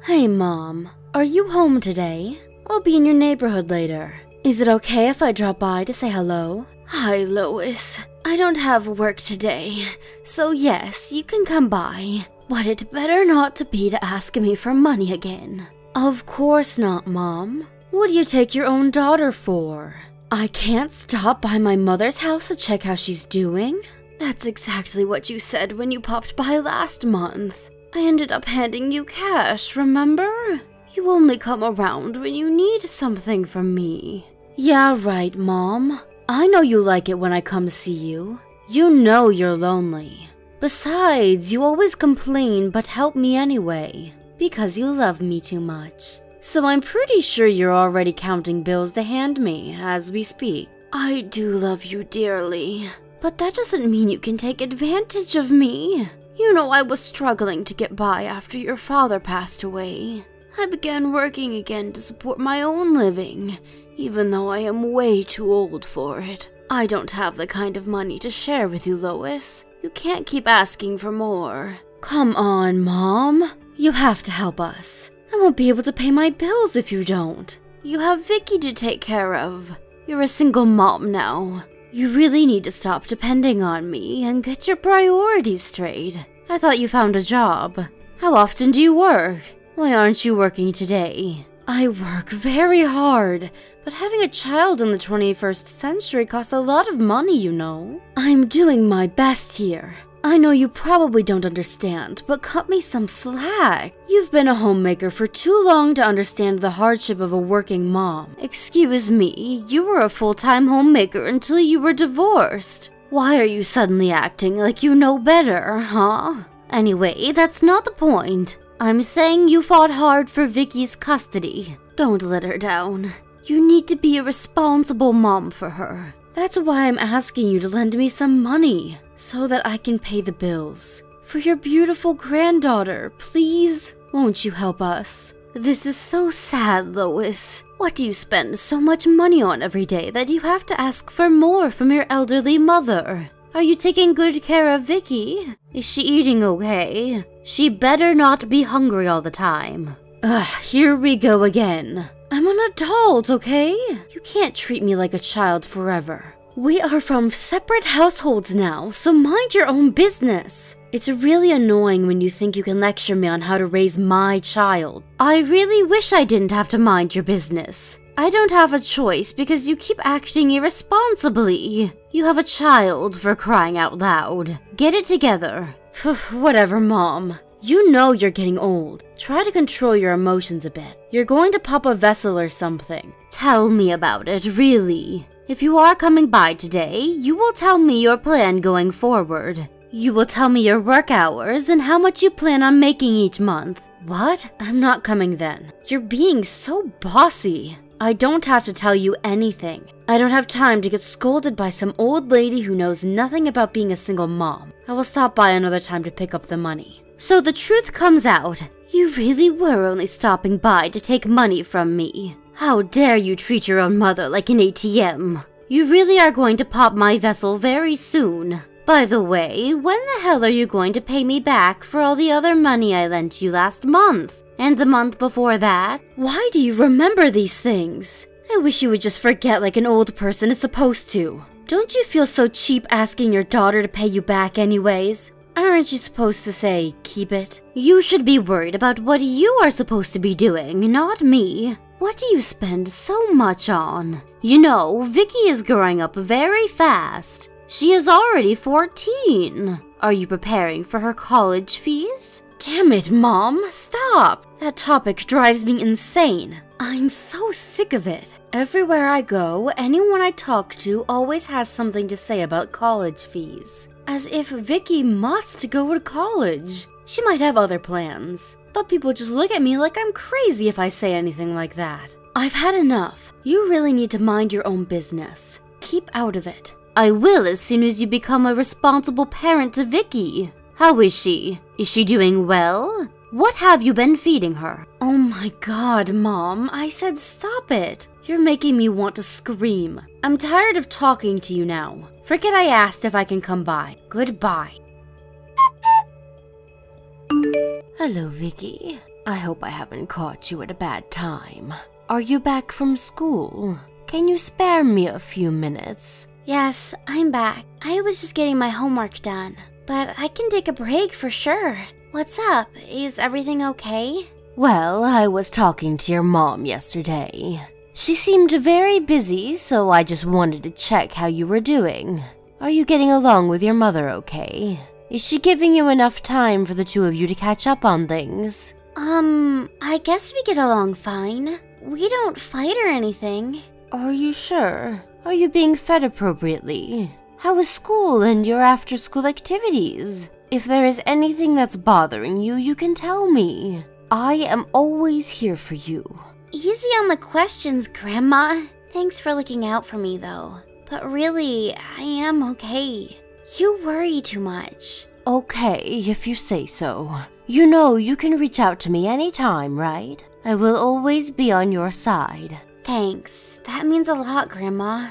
Hey, Mom. Are you home today? I'll be in your neighborhood later. Is it okay if I drop by to say hello? Hi, Lois. I don't have work today, so yes, you can come by. But it better not to be to ask me for money again. Of course not, Mom. What do you take your own daughter for? I can't stop by my mother's house to check how she's doing? That's exactly what you said when you popped by last month. I ended up handing you cash, remember? You only come around when you need something from me. Yeah, right, Mom. I know you like it when I come see you. You know you're lonely. Besides, you always complain but help me anyway, because you love me too much. So I'm pretty sure you're already counting bills to hand me as we speak. I do love you dearly, but that doesn't mean you can take advantage of me. You know I was struggling to get by after your father passed away. I began working again to support my own living, even though I am way too old for it. I don't have the kind of money to share with you, Lois. You can't keep asking for more. Come on, Mom. You have to help us. I won't be able to pay my bills if you don't. You have Vicky to take care of. You're a single mom now. You really need to stop depending on me and get your priorities straight. I thought you found a job. How often do you work? Why aren't you working today? I work very hard, but having a child in the 21st century costs a lot of money, you know. I'm doing my best here. I know you probably don't understand, but cut me some slack. You've been a homemaker for too long to understand the hardship of a working mom. Excuse me, you were a full-time homemaker until you were divorced. Why are you suddenly acting like you know better, huh? Anyway, that's not the point. I'm saying you fought hard for Vicky's custody. Don't let her down. You need to be a responsible mom for her. That's why I'm asking you to lend me some money, so that I can pay the bills. For your beautiful granddaughter, please? Won't you help us? This is so sad, Lois. What do you spend so much money on every day that you have to ask for more from your elderly mother? Are you taking good care of Vicky? Is she eating okay? She better not be hungry all the time. Ugh, here we go again. I'm an adult, okay? You can't treat me like a child forever. We are from separate households now, so mind your own business. It's really annoying when you think you can lecture me on how to raise my child. I really wish I didn't have to mind your business. I don't have a choice because you keep acting irresponsibly. You have a child, for crying out loud. Get it together. Whatever, Mom. You know you're getting old. Try to control your emotions a bit. You're going to pop a vessel or something. Tell me about it, really. If you are coming by today, you will tell me your plan going forward. You will tell me your work hours and how much you plan on making each month. What? I'm not coming then. You're being so bossy. I don't have to tell you anything. I don't have time to get scolded by some old lady who knows nothing about being a single mom. I will stop by another time to pick up the money. So the truth comes out. You really were only stopping by to take money from me. How dare you treat your own mother like an ATM? You really are going to pop my vessel very soon. By the way, when the hell are you going to pay me back for all the other money I lent you last month? And the month before that? Why do you remember these things? I wish you would just forget like an old person is supposed to. Don't you feel so cheap asking your daughter to pay you back anyways? Aren't you supposed to say, keep it? You should be worried about what you are supposed to be doing, not me. What do you spend so much on? You know, Vicky is growing up very fast. She is already 14. Are you preparing for her college fees? Damn it, Mom, stop! That topic drives me insane. I'm so sick of it. Everywhere I go, anyone I talk to always has something to say about college fees. As if Vicky must go to college. She might have other plans, but people just look at me like I'm crazy if I say anything like that. I've had enough. You really need to mind your own business. Keep out of it. I will as soon as you become a responsible parent to Vicky. How is she? Is she doing well? What have you been feeding her? Oh my god, Mom, I said stop it. You're making me want to scream. I'm tired of talking to you now. Forget I asked if I can come by. Goodbye. Hello, Vicky. I hope I haven't caught you at a bad time. Are you back from school? Can you spare me a few minutes? Yes, I'm back. I was just getting my homework done. But I can take a break for sure. What's up? Is everything okay? Well, I was talking to your mom yesterday. She seemed very busy, so I just wanted to check how you were doing. Are you getting along with your mother okay? Is she giving you enough time for the two of you to catch up on things? I guess we get along fine. We don't fight or anything. Are you sure? Are you being fed appropriately? How is school and your after-school activities? If there is anything that's bothering you, you can tell me. I am always here for you. Easy on the questions, Grandma. Thanks for looking out for me, though. But really, I am okay. You worry too much. Okay, if you say so. You know you can reach out to me anytime, right? I will always be on your side. Thanks. That means a lot, Grandma.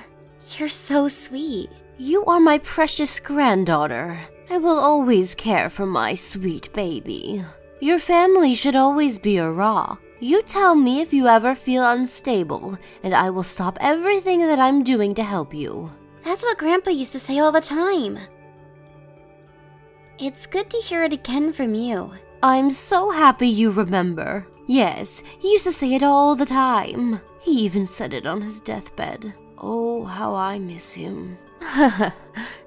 You're so sweet. You are my precious granddaughter. I will always care for my sweet baby. Your family should always be a rock. You tell me if you ever feel unstable, and I will stop everything that I'm doing to help you. That's what Grandpa used to say all the time. It's good to hear it again from you. I'm so happy you remember. Yes, he used to say it all the time. He even said it on his deathbed. Oh, how I miss him.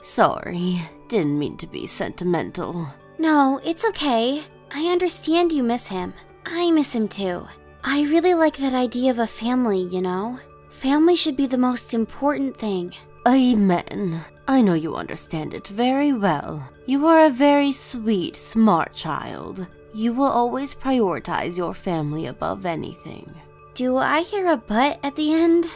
Sorry, didn't mean to be sentimental. No, it's okay. I understand you miss him. I miss him too. I really like that idea of a family, you know? Family should be the most important thing. Amen. I know you understand it very well. You are a very sweet, smart child. You will always prioritize your family above anything. Do I hear a but at the end?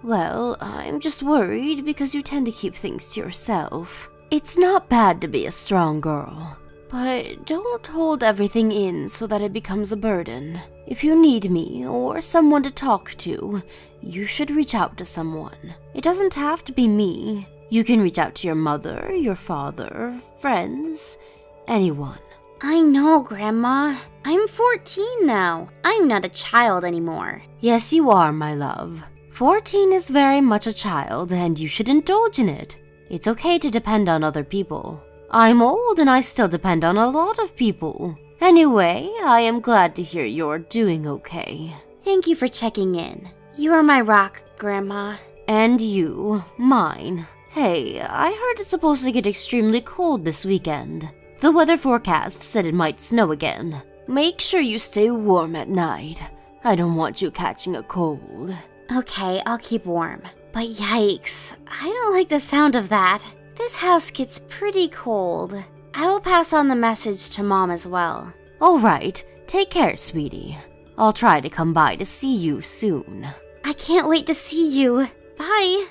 Well, I'm just worried because you tend to keep things to yourself. It's not bad to be a strong girl, but don't hold everything in so that it becomes a burden. If you need me or someone to talk to, you should reach out to someone. It doesn't have to be me. You can reach out to your mother, your father, friends, anyone. I know, Grandma. I'm 14 now. I'm not a child anymore. Yes, you are, my love. 14 is very much a child, and you should indulge in it. It's okay to depend on other people. I'm old, and I still depend on a lot of people. Anyway, I am glad to hear you're doing okay. Thank you for checking in. You are my rock, Grandma. And you, mine. Hey, I heard it's supposed to get extremely cold this weekend. The weather forecast said it might snow again. Make sure you stay warm at night. I don't want you catching a cold. Okay, I'll keep warm. But yikes, I don't like the sound of that. This house gets pretty cold. I will pass on the message to Mom as well. Alright, take care, sweetie. I'll try to come by to see you soon. I can't wait to see you. Bye.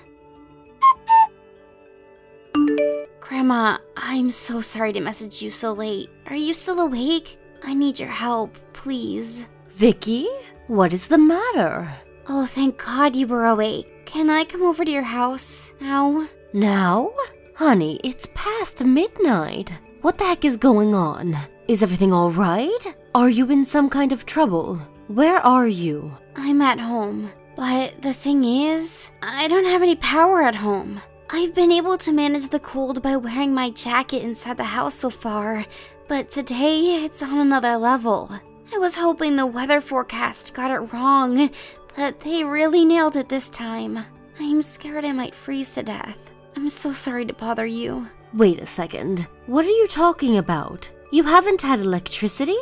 Grandma, I'm so sorry to message you so late. Are you still awake? I need your help, please. Vicky, what is the matter? Oh, thank God you were awake. Can I come over to your house now? Now? Honey, it's past midnight. What the heck is going on? Is everything all right? Are you in some kind of trouble? Where are you? I'm at home. But the thing is, I don't have any power at home. I've been able to manage the cold by wearing my jacket inside the house so far, but today it's on another level. I was hoping the weather forecast got it wrong, but they really nailed it this time. I'm scared I might freeze to death. I'm so sorry to bother you. Wait a second. What are you talking about? You haven't had electricity?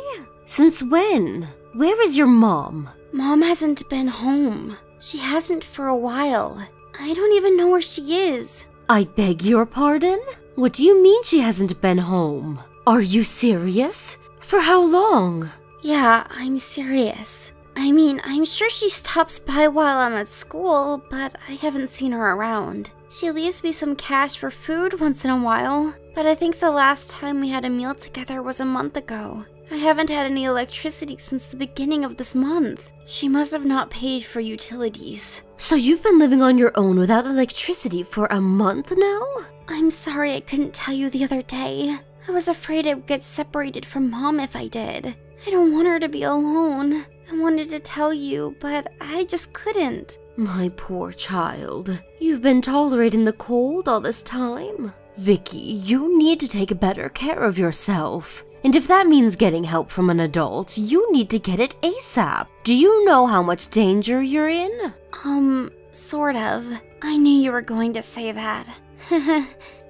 Since when? Where is your mom? Mom hasn't been home. She hasn't for a while. I don't even know where she is. I beg your pardon? What do you mean she hasn't been home? Are you serious? For how long? Yeah, I'm serious. I mean, I'm sure she stops by while I'm at school, but I haven't seen her around. She leaves me some cash for food once in a while, but I think the last time we had a meal together was a month ago. I haven't had any electricity since the beginning of this month. She must have not paid for utilities. So you've been living on your own without electricity for a month now? I'm sorry I couldn't tell you the other day. I was afraid I would get separated from Mom if I did. I don't want her to be alone. I wanted to tell you, but I just couldn't. My poor child. You've been tolerating the cold all this time? Vicky, you need to take better care of yourself. And if that means getting help from an adult, you need to get it ASAP. Do you know how much danger you're in? Sort of. I knew you were going to say that.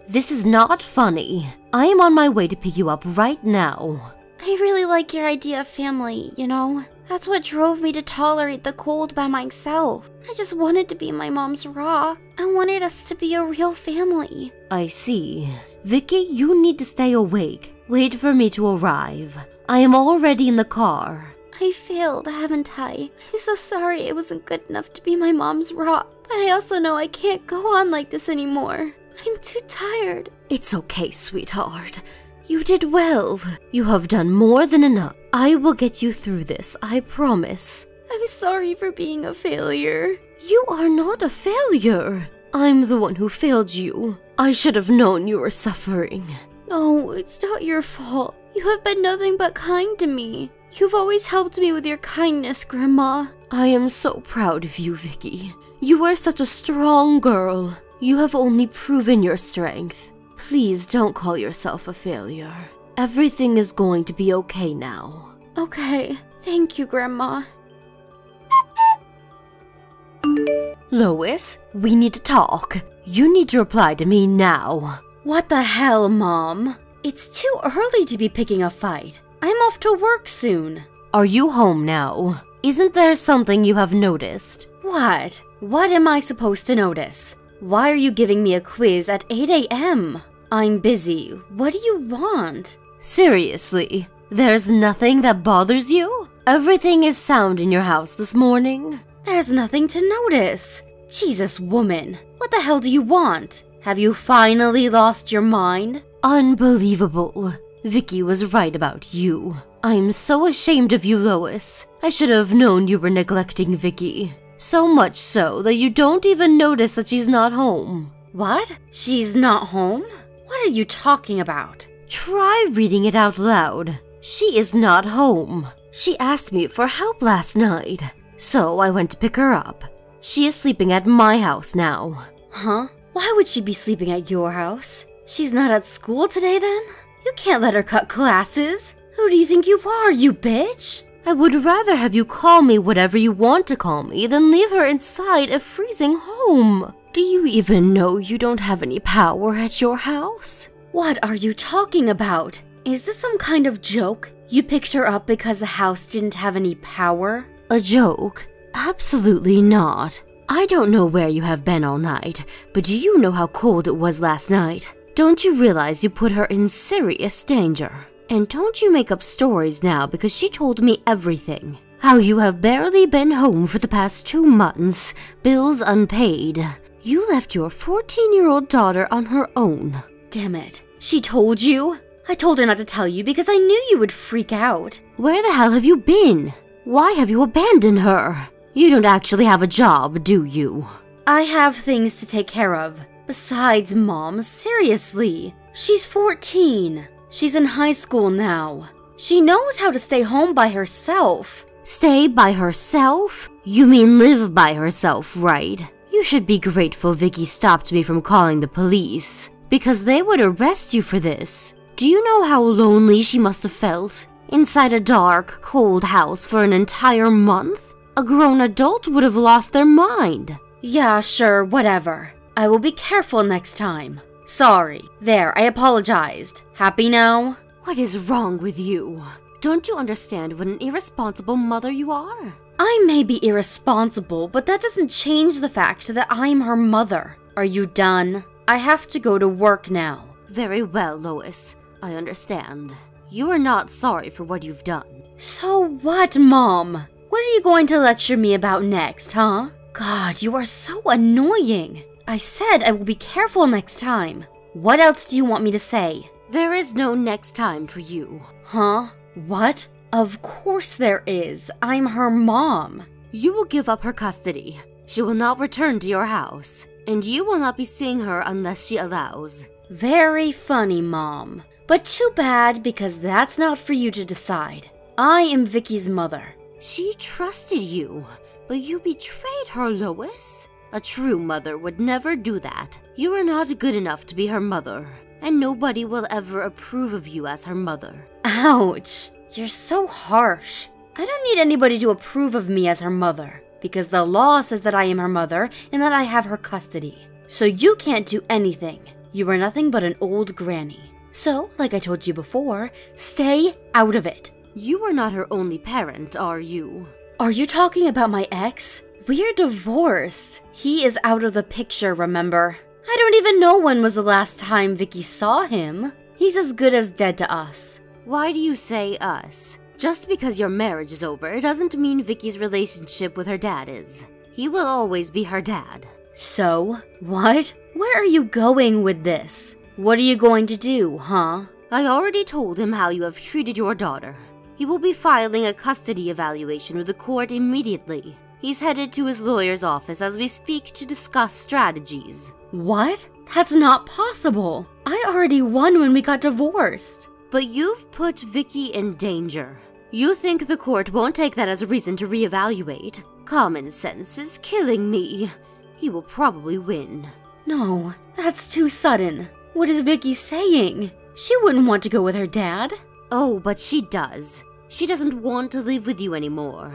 This is not funny. I am on my way to pick you up right now. I really like your idea of family, you know? That's what drove me to tolerate the cold by myself. I just wanted to be my mom's rock. I wanted us to be a real family. I see. Vicky, you need to stay awake. Wait for me to arrive. I am already in the car. I failed, haven't I? I'm so sorry it wasn't good enough to be my mom's rock. But I also know I can't go on like this anymore. I'm too tired. It's okay, sweetheart. You did well. You have done more than enough. I will get you through this, I promise. I'm sorry for being a failure. You are not a failure. I'm the one who failed you. I should have known you were suffering. No, it's not your fault. You have been nothing but kind to me. You've always helped me with your kindness, Grandma. I am so proud of you, Vicky. You are such a strong girl. You have only proven your strength. Please don't call yourself a failure. Everything is going to be okay now. Okay, thank you, Grandma. Lois, we need to talk. You need to reply to me now. What the hell, Mom? It's too early to be picking a fight. I'm off to work soon. Are you home now? Isn't there something you have noticed? What? What am I supposed to notice? Why are you giving me a quiz at 8 a.m.? I'm busy. What do you want? Seriously, there's nothing that bothers you? Everything is sound in your house this morning? There's nothing to notice. Jesus, woman. What the hell do you want? Have you finally lost your mind? Unbelievable. Vicky was right about you. I'm so ashamed of you, Lois. I should have known you were neglecting Vicky. So much so that you don't even notice that she's not home. What? She's not home? What are you talking about? Try reading it out loud. She is not home. She asked me for help last night, so I went to pick her up. She is sleeping at my house now. Huh? Why would she be sleeping at your house? She's not at school today then? You can't let her cut classes. Who do you think you are, you bitch? I would rather have you call me whatever you want to call me than leave her inside a freezing home. Do you even know you don't have any power at your house? What are you talking about? Is this some kind of joke? You picked her up because the house didn't have any power? A joke? Absolutely not. I don't know where you have been all night, but do you know how cold it was last night? Don't you realize you put her in serious danger? And don't you make up stories now because she told me everything. How you have barely been home for the past 2 months, bills unpaid. You left your 14-year-old daughter on her own. Damn it. She told you? I told her not to tell you because I knew you would freak out. Where the hell have you been? Why have you abandoned her? You don't actually have a job, do you? I have things to take care of. Besides, Mom, seriously. She's 14. She's in high school now. She knows how to stay home by herself. Stay by herself? You mean live by herself, right? You should be grateful Vicky stopped me from calling the police, because they would arrest you for this. Do you know how lonely she must have felt? Inside a dark, cold house for an entire month? A grown adult would have lost their mind. Yeah, sure, whatever. I will be careful next time. Sorry. There, I apologized. Happy now? What is wrong with you? Don't you understand what an irresponsible mother you are? I may be irresponsible, but that doesn't change the fact that I'm her mother. Are you done? I have to go to work now. Very well, Lois. I understand. You are not sorry for what you've done. So what, Mom? What are you going to lecture me about next, huh? God, you are so annoying. I said I will be careful next time. What else do you want me to say? There is no next time for you. Huh? What? Of course there is. I'm her mom. You will give up her custody. She will not return to your house, and you will not be seeing her unless she allows. Very funny, Mom. But too bad, because that's not for you to decide. I am Vicky's mother. She trusted you, but you betrayed her, Lois. A true mother would never do that. You are not good enough to be her mother, and nobody will ever approve of you as her mother. Ouch! You're so harsh. I don't need anybody to approve of me as her mother, because the law says that I am her mother and that I have her custody. So you can't do anything. You are nothing but an old granny. So, like I told you before, stay out of it. You are not her only parent, are you? Are you talking about my ex? We're divorced. He is out of the picture, remember? I don't even know when was the last time Vicky saw him. He's as good as dead to us. Why do you say us? Just because your marriage is over doesn't mean Vicky's relationship with her dad is. He will always be her dad. So? What? Where are you going with this? What are you going to do, huh? I already told him how you have treated your daughter. He will be filing a custody evaluation with the court immediately. He's headed to his lawyer's office as we speak to discuss strategies. What? That's not possible. I already won when we got divorced. But you've put Vicky in danger. You think the court won't take that as a reason to reevaluate? Common sense is killing me. He will probably win. No, that's too sudden. What is Vicky saying? She wouldn't want to go with her dad. Oh, but she does. She doesn't want to live with you anymore.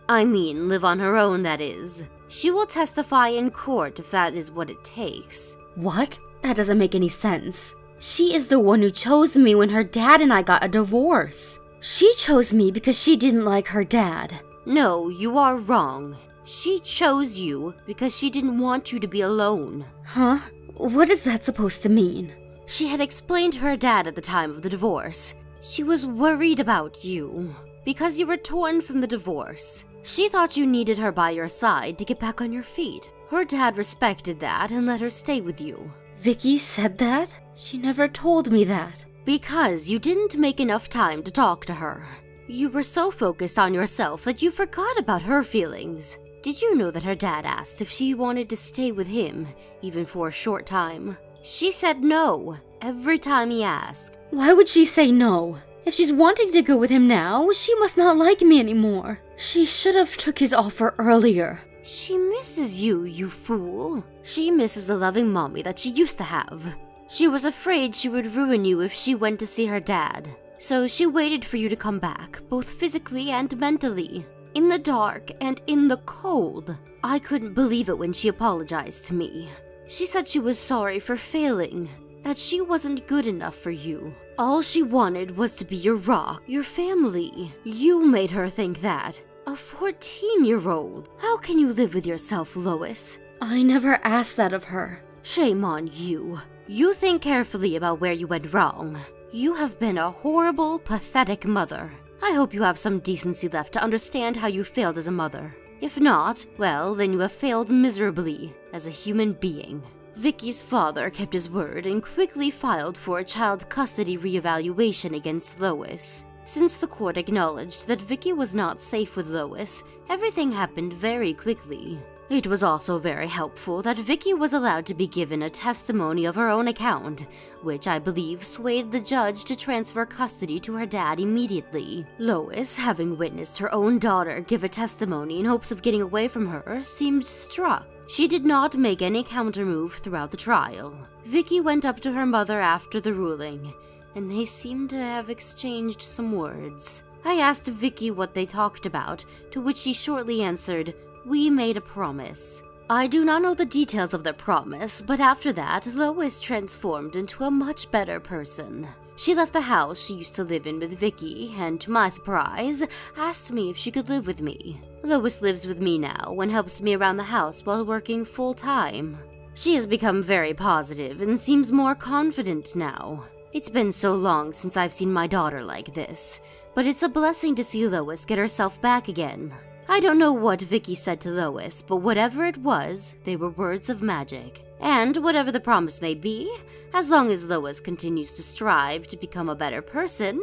I mean, live on her own, that is. She will testify in court if that is what it takes. What? That doesn't make any sense. She is the one who chose me when her dad and I got a divorce. She chose me because she didn't like her dad. No, you are wrong. She chose you because she didn't want you to be alone. Huh? What is that supposed to mean? She had explained to her dad at the time of the divorce. She was worried about you because you were torn from the divorce. She thought you needed her by your side to get back on your feet. Her dad respected that and let her stay with you. Vicky said that? She never told me that. Because you didn't make enough time to talk to her. You were so focused on yourself that you forgot about her feelings. Did you know that her dad asked if she wanted to stay with him, even for a short time? She said no, every time he asked. Why would she say no? If she's wanting to go with him now, she must not like me anymore. She should have took his offer earlier. She misses you, you fool. She misses the loving mommy that she used to have. She was afraid she would ruin you if she went to see her dad. So she waited for you to come back, both physically and mentally. In the dark and in the cold. I couldn't believe it when she apologized to me. She said she was sorry for failing, that she wasn't good enough for you. All she wanted was to be your rock, your family. You made her think that. A 14-year-old. How can you live with yourself, Lois? I never asked that of her. Shame on you. You think carefully about where you went wrong. You have been a horrible, pathetic mother. I hope you have some decency left to understand how you failed as a mother. If not, well, then you have failed miserably as a human being. Vicky's father kept his word and quickly filed for a child custody reevaluation against Lois. Since the court acknowledged that Vicky was not safe with Lois, everything happened very quickly. It was also very helpful that Vicky was allowed to be given a testimony of her own account, which I believe swayed the judge to transfer custody to her dad immediately. Lois, having witnessed her own daughter give a testimony in hopes of getting away from her, seemed struck. She did not make any countermove throughout the trial. Vicky went up to her mother after the ruling, and they seemed to have exchanged some words. I asked Vicky what they talked about, to which she shortly answered, "We made a promise." I do not know the details of their promise, but after that, Lois transformed into a much better person. She left the house she used to live in with Vicky, and to my surprise, asked me if she could live with me. Lois lives with me now and helps me around the house while working full-time. She has become very positive and seems more confident now. It's been so long since I've seen my daughter like this, but it's a blessing to see Lois get herself back again. I don't know what Vicky said to Lois, but whatever it was, they were words of magic. And whatever the promise may be, as long as Lois continues to strive to become a better person,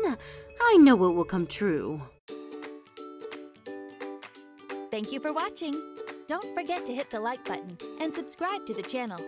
I know it will come true. Thank you for watching. Don't forget to hit the like button and subscribe to the channel.